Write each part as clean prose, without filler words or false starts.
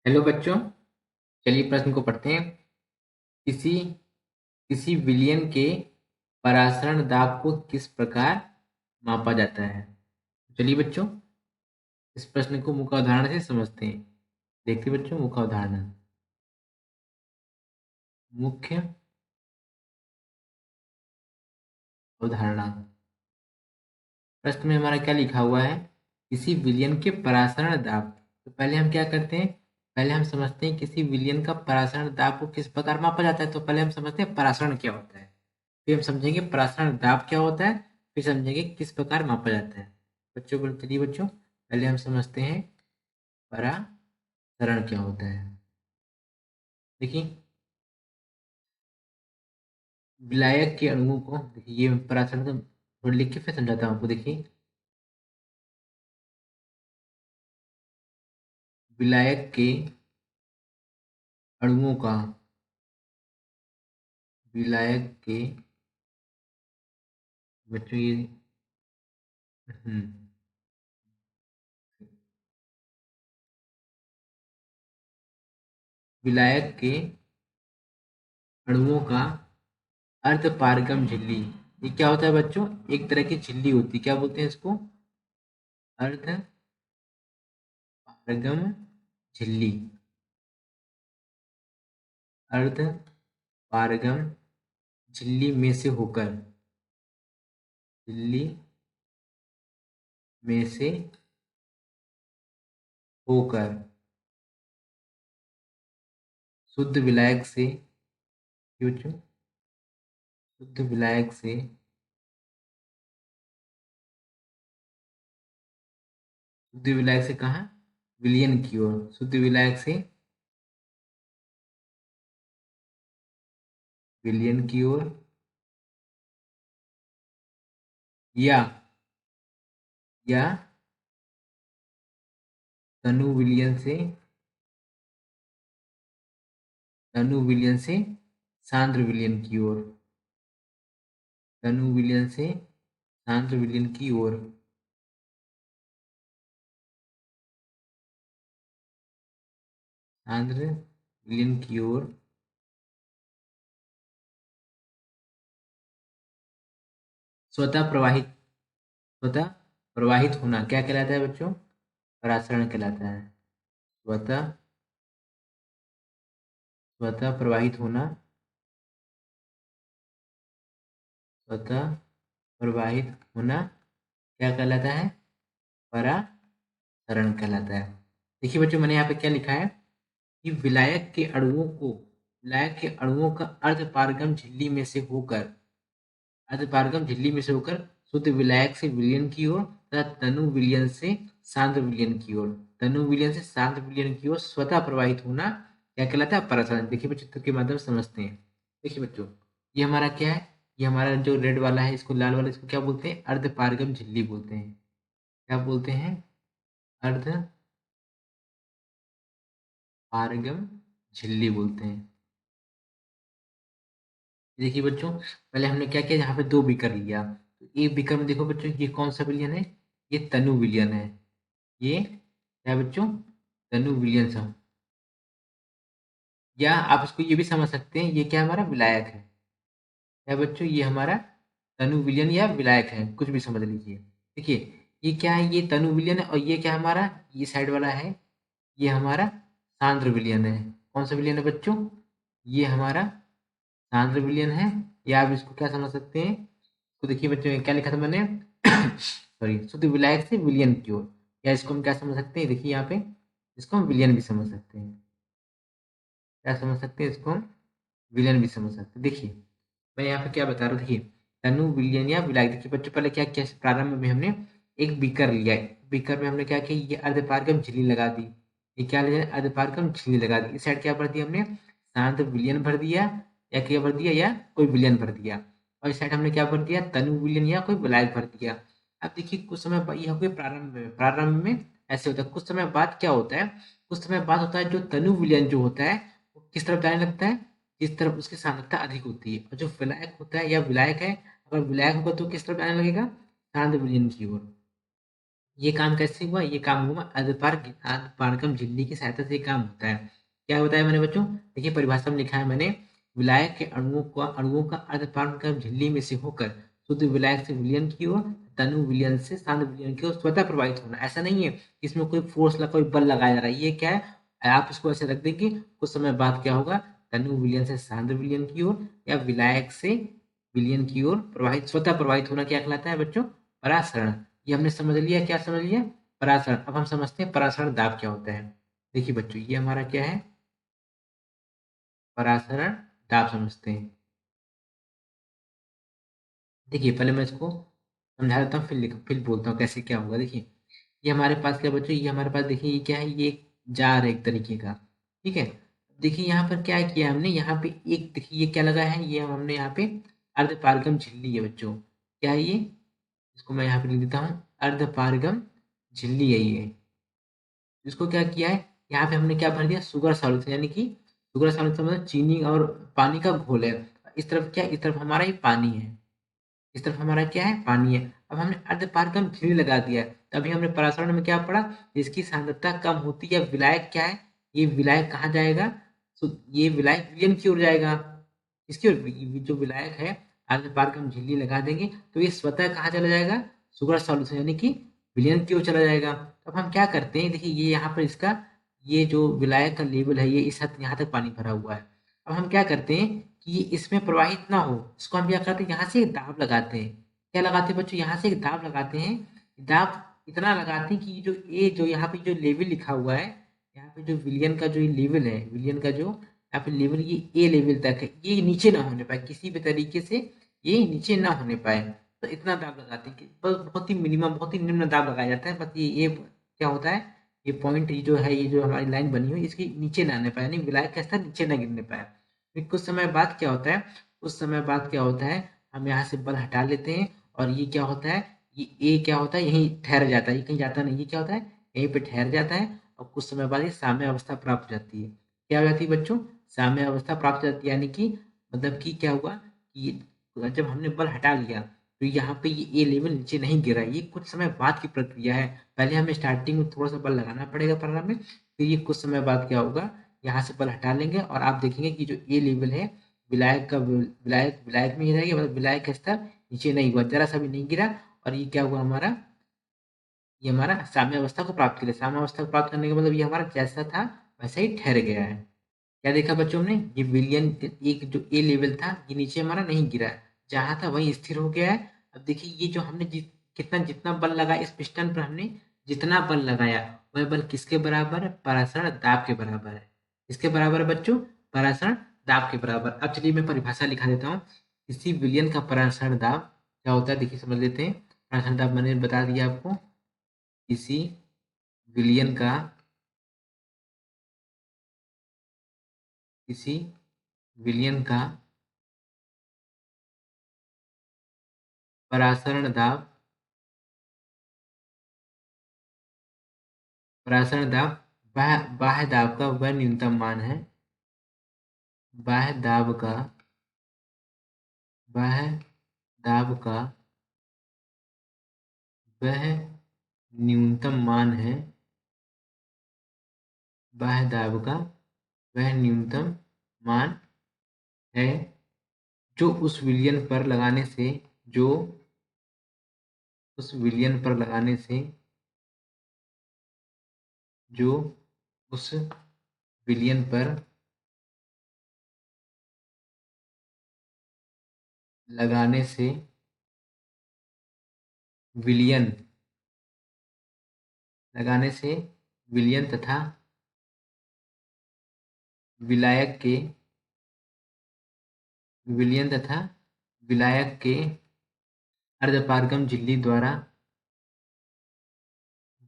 Hello बच्चों, चलिए प्रश्न को पढ़ते हैं। किसी किसी विलयन के परासरण दाब को किस प्रकार मापा जाता है? चलिए बच्चों, इस प्रश्न को मुख्य उदाहरण से समझते हैं। देखते बच्चों, मुख्य उदाहरण। मुख्य उदाहरण प्रश्न में हमारा क्या लिखा हुआ है? किसी विलयन के परासरण दाब। तो पहले हम क्या करते हैं? पहले हम समझते हैं किसी विलयन का परासरण दाब को किस प्रकार मापा जाता है। तो पहले हम समझते हैं परासरण क्या होता है, फिर हम समझेंगे परासरण दाब क्या होता है, फिर समझेंगे किस प्रकार मापा जाता है। बच्चों को चलिए बच्चों, पहले हम समझते हैं परासरण क्या होता है। देखिए, विलायक के अणुओं को देखिए, ये परासरण तो थोड़ा लिख के फिर समझाता हूँ आपको। देखिए, विलायक के अणुओं का, विलायक के बच्चों ये हम्म, विलायक के अणुओं का अर्ध पारगम झिल्ली। ये क्या होता है बच्चों? एक तरह की झिल्ली होती है। क्या बोलते हैं इसको? अर्ध पारगम झिल्ली। अर्ध पारगम झिल्ली में से होकर, झिल्ली में से होकर शुद्ध विलायक से, ये बच्चों, शुद्ध विलायक से शुद्ध विलायक से कहाँ? विलयन की ओर। शुद्ध विलायक से विलयन की ओर, या या तनु विलयन से, तनु विलयन से सांद्र विलयन की ओर, तनु विलयन से सांद्र विलयन की ओर, सांद्र विलयन की ओर स्वतः प्रवाहित, स्वतः प्रवाहित होना क्या कहलाता है बच्चों? परासरण कहलाता है। स्वतः स्वतः प्रवाहित होना, स्वतः प्रवाहित होना क्या कहलाता है? परासरण कहलाता है। देखिए बच्चों, मैंने यहाँ पे क्या लिखा है कि विलायक के अणुओं को, विलायक के अणुओं का अर्ध पारगम झिल्ली में से होकर, अर्ध पारगम झिल्ली में से होकर शुद्ध विलायक से विलयन की ओर तथा तनु विलयन से सांद्र विलयन की ओर, तनु विलयन से सांद्र विलयन की ओर स्वतः प्रवाहित होना क्या कहलाता है? परासरण। देखिए बच्चों, चित्र के माध्यम से समझते हैं। देखिए बच्चों, ये हमारा क्या है? ये हमारा जो रेड वाला है, इसको लाल वाला, इसको क्या बोलते हैं? अर्ध पारगम झिल्ली बोलते हैं। क्या बोलते हैं? अर्ध पारगम झिल्ली बोलते हैं। देखिए बच्चों, पहले हमने क्या किया, यहाँ पे दो बीकर लिया। तो एक बीकर में देखो बच्चों, ये कौन सा विलयन है? ये तनु विलयन है। ये क्या है बच्चों? तनु विलियम्स। या आप इसको ये भी समझ सकते हैं, ये क्या हमारा विलायक है। क्या बच्चों? ये हमारा तनु विलियन या विलायक है, कुछ भी समझ लीजिए। देखिए, ये क्या है? ये तनु विलियन है। और ये क्या हमारा, ये साइड वाला है, ये हमारा सांद्र विलियन है। कौन सा विलियन है बच्चों? ये हमारा सांद्र विलियन है। या आप इसको क्या समझ सकते हैं? तो देखिए बच्चों, ये क्या लिखा था मैंने? सॉरी, शुद्ध विलायक से विलियन की ओर। या इसको हम क्या समझ सकते हैं? देखिए यहाँ पे, इसको हम विलियन भी समझ सकते हैं। क्या समझ सकते हैं? इसको हम विलेन भी समझ सकते हैं। देखिए, मैं यहाँ पे क्या बता रहा हूँ। देखिए, तनु विलियन या विलायक। देखिए बच्चों, पहले क्या किया, प्रारंभ में हमने एक बीकर लिया है। बीकर में हमने क्या किया, ये अर्धपारगम झिल्ली लगा दी। ये क्या लिया? अर्धपारगम झिल्ली लगा दी। इस साइड क्या भर दिया हमने? शांत विलियन भर दिया, या क्या भर दिया, या कोई विलियन भर दिया। और इस साइड हमने क्या भर दिया? तनु विलियन या कोई विलायक भर दिया। अब देखिए, कुछ समय ये हो गया प्रारंभ में। प्रारंभ में ऐसे होता है। कुछ समय बाद क्या होता है? कुछ समय बाद होता है, जो तनु विलियन जो होता है वो किस तरफ जाने लगता है? जिस तरफ उसकी सांद्रता अधिक होती है। और जो विलायक होता है या विलायक है, अगर विलायक होगा तो किस तरफ जाने लगेगा? शांत विलयन की ओर। ये काम कैसे हुआ? ये काम हुआ अर्धपारगम झिल्ली की सहायता से ये काम होता है। क्या बताया मैंने बच्चों? देखिए परिभाषा में लिखा है मैंने, विलायक के अणुओं का अर्धपारगम झिल्ली में से होकर शुद्ध विलायक से विलयन की ओर, तनु विलयन से शांत विलयन की ओर स्वतः प्रवाहित होना। ऐसा नहीं है कि इसमें कोई फोर्स कोई बल लगाया जा रहा है। ये क्या है? आप इसको ऐसे रख देंगे, कुछ समय बाद क्या होगा? तनु विलयन से शांत विलयन की ओर या विलायक से विलयन की ओर स्वतः प्रवाहित होना क्या कहलाता है बच्चों? परासरण। ये हमने समझ लिया। क्या समझ लिया? परासरण। अब हम समझते हैं परासरण दाब क्या होता है। देखिए बच्चों, ये हमारा क्या है? परासरण दाब समझते हैं। देखिए पहले मैं इसको समझा देता हूँ, फिर बोलता हूँ कैसे क्या होगा। देखिए ये हमारे पास क्या बच्चों, ये हमारे पास देखिए ये क्या है? ये एक जार है एक तरीके का। ठीक है। देखिए यहाँ पर क्या किया हमने, यहाँ पे एक देखिए ये क्या लगा है? ये हमने यहाँ पे अर्धपारगम झिल्ली है बच्चों। क्या है ये? इसको मैं यहाँ पे लिख देता हूँ, अर्धपारगम झिल्ली है ये। इसको क्या किया है? यहाँ पे हमने क्या भर दिया? शुगर सॉल्यूशन, यानी कि शुगर सॉल्यूशन मतलब चीनी और पानी का घोल है। इस तरफ क्या? इस तरफ हमारा ये पानी है। इस तरफ हमारा क्या है? पानी है। अब हमने अर्धपारगम झिल्ली लगा दिया है। तभी हमने परासरण में क्या पढ़ा? जिसकी सांद्रता कम होती है विलायक क्या है? ये विलायक कहाँ जाएगा? तो ये विलायक विलयन की ओर जाएगा। इसकी ओर जो विलायक है, अर्धपारगम झिल्ली लगा देंगे तो ये स्वतः कहाँ चला जाएगा? शुगर सॉल्यूशन यानी कि विलयन की ओर चला जाएगा। अब हम क्या करते हैं? देखिए ये यहाँ पर इसका ये जो विलायक का लेवल है, ये इस हद यहाँ तक पानी भरा हुआ है। अब हम क्या करते हैं कि ये इसमें प्रवाहित ना हो, इसको हम क्या करते हैं? यहाँ से एक दाब लगाते हैं। क्या लगाते हैं बच्चों? यहाँ से एक दाब लगाते हैं। दाब इतना लगाते हैं कि जो यहाँ पे जो लेवल लिखा हुआ है, यहाँ पे जो विलियन का जो लेवल है, विलियन का जो यहाँ पे लेवल, ये ए लेवल तक है, ये नीचे ना होने पाए किसी भी तरीके से, ये नीचे ना होने पाए। तो इतना दाब लगाते हैं कि बस बहुत ही मिनिमम, बहुत ही निम्न दाब लगाया जाता है। बस ये क्या होता है? ये पॉइंट जो है, ये जो हमारी लाइन बनी हुई, इसकी नीचे ना आने पाए, यानी विलायक का स्तर नीचे ना गिरने पाए। फिर कुछ समय बाद क्या होता है? उस समय बाद क्या होता है? हम यहाँ से बल हटा लेते हैं और ये क्या होता है? ये ए क्या होता है? यहीं ठहर जाता है, ये कहीं जाता नहीं। ये क्या होता है? यहीं पे ठहर जाता है और कुछ समय बाद ये साम्य अवस्था प्राप्त हो जाती है। क्या हो जाती है बच्चों? साम्य अवस्था प्राप्त हो जाती है, यानी कि मतलब कि क्या हुआ कि जब हमने बल हटा लिया तो यहाँ पे ये ए लेवल नीचे नहीं गिरा। ये कुछ समय बाद की प्रक्रिया है। पहले हमें स्टार्टिंग में थोड़ा सा बल लगाना पड़ेगा प्रारंभ में, फिर ये कुछ समय बाद क्या होगा? यहाँ से बल हटा लेंगे और आप देखेंगे कि जो ए लेवल है विलायक विलायक में ही रहेगा, मतलब विलायक का स्तर नीचे नहीं हुआ, जरा सा भी नहीं गिरा। और ये क्या हुआ हमारा? ये हमारा साम्य अवस्था को प्राप्त कर लिया। साम्य अवस्था को प्राप्त करने का मतलब ये हमारा जैसा था वैसा ही ठहर गया है। क्या देखा बच्चों हमने? ये विलियन एक जो ए लेवल था, ये नीचे हमारा नहीं गिरा है, जहां था वहीं स्थिर हो गया है। अब देखिए ये जो हमने कितना जितना बल लगाया इस पिस्टन पर, हमने जितना बल लगाया वह बल किसके बराबर है? परासरण दाब के बराबर है। किसके बराबर है बच्चों? परासरण दाब के बराबर। अब चलिए मैं परिभाषा लिखा देता हूँ। किसी विलियन का परासरण दाब क्या होता है, देखिए समझ लेते हैं। परासरण दाब मैंने बता दिया आपको। किसी विलियन का किसी विलियन का परासरण दाब, परासरण दाब बाह्य दाब का वह न्यूनतम मान है। बाह्य दाब का बाह्य दाब का वह न्यूनतम मान है। बाह्य दाब का वह न्यूनतम मान है जो उस विलयन पर लगाने से जो उस विलयन पर लगाने से जो उस विलयन पर लगाने से विलयन लगाने से विलयन तथा विलायक के विलयन तथा विलायक के अर्धपारगम झिल्ली द्वारा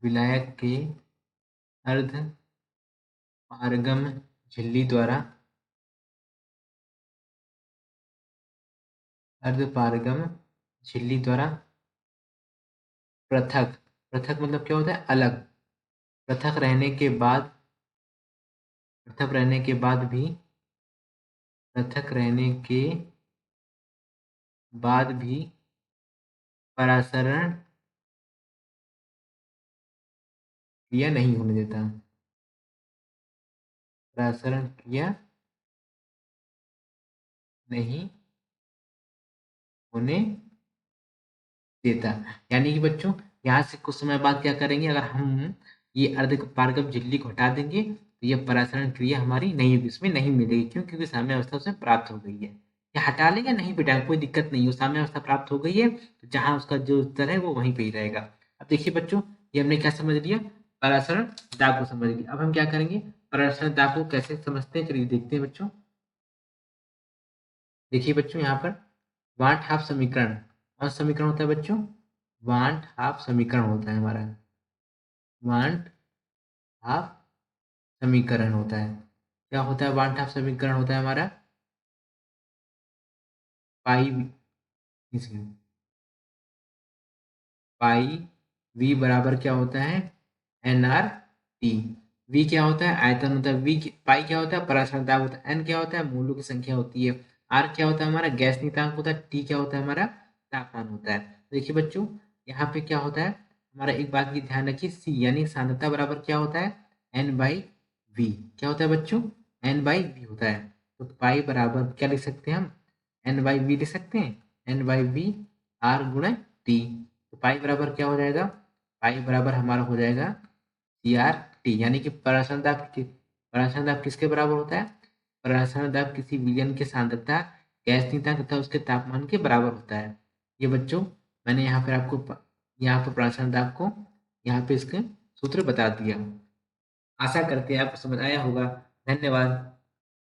विलायक के अर्धपारगम झिल्ली द्वारा अर्धपारगम झिल्ली द्वारा पृथक पृथक मतलब क्या होता है? अलग। पृथक रहने के बाद पृथक रहने के बाद भी पृथक रहने के बाद भी परासरण क्रिया नहीं होने देता, परासरण क्रिया नहीं होने देता। यानी कि बच्चों यहाँ से कुछ समय बाद क्या करेंगे, अगर हम ये अर्ध पारगम झिल्ली को हटा देंगे तो ये परासरण क्रिया हमारी नहीं, इसमें नहीं मिलेगी। क्यों? क्योंकि साम्य अवस्था उसमें प्राप्त हो गई है। या हटा लेंगे, नहीं बेटा कोई दिक्कत नहीं है, साम्य अवस्था प्राप्त हो गई है तो जहाँ उसका जो उत्तर है वो वहीं पे ही रहेगा। अब देखिए बच्चों, ये हमने क्या समझ लिया, परासरण दाब को समझ लिया। अब हम क्या करेंगे, परासरण दाब को कैसे समझते हैं, चलिए देखते हैं बच्चों। देखिए बच्चों, यहाँ पर वाट हाफ समीकरण, कौन सा समीकरण होता है बच्चों, वाट हाफ समीकरण होता है हमारा, वाट हाफ समीकरण होता है। क्या होता है, वाट हाफ समीकरण होता है हमारा, पाई पाई वी बराबर क्या होता है, एन आर टी। वी क्या होता है, आयतन होता है। पाई क्या होता है, परासरण दाब होता है। एन क्या होता है, मूलों की संख्या होती है। आर क्या होता है हमारा, गैस नियतांक होता है। टी क्या होता है हमारा, तापमान होता है। देखिए बच्चों, यहाँ पे क्या होता है हमारा, एक बात की ध्यान रखिए, सी यानी सांद्रता बराबर क्या होता है, एन बाई वी। क्या होता है बच्चों, एन बाई वी होता है। तो पाई बराबर क्या लिख सकते हैं हम, एन बाई वी लिख सकते हैं, एन बाई वी आर गुणा टी। तो पाई बराबर क्या हो जाएगा, पाई बराबर हमारा हो जाएगा सी आर टी। यानी कि परासरण दाब परासरण दाब किसके बराबर होता है, परासरण दाब किसी विलयन की सांद्रता, गैस नियतांक तथा उसके तापमान के बराबर होता है। ये बच्चों मैंने यहाँ पर आपको यहाँ पर परासरण दाब को यहाँ पे इसके सूत्र बता दिया। आशा करते हैं आपको समझ आया होगा। धन्यवाद।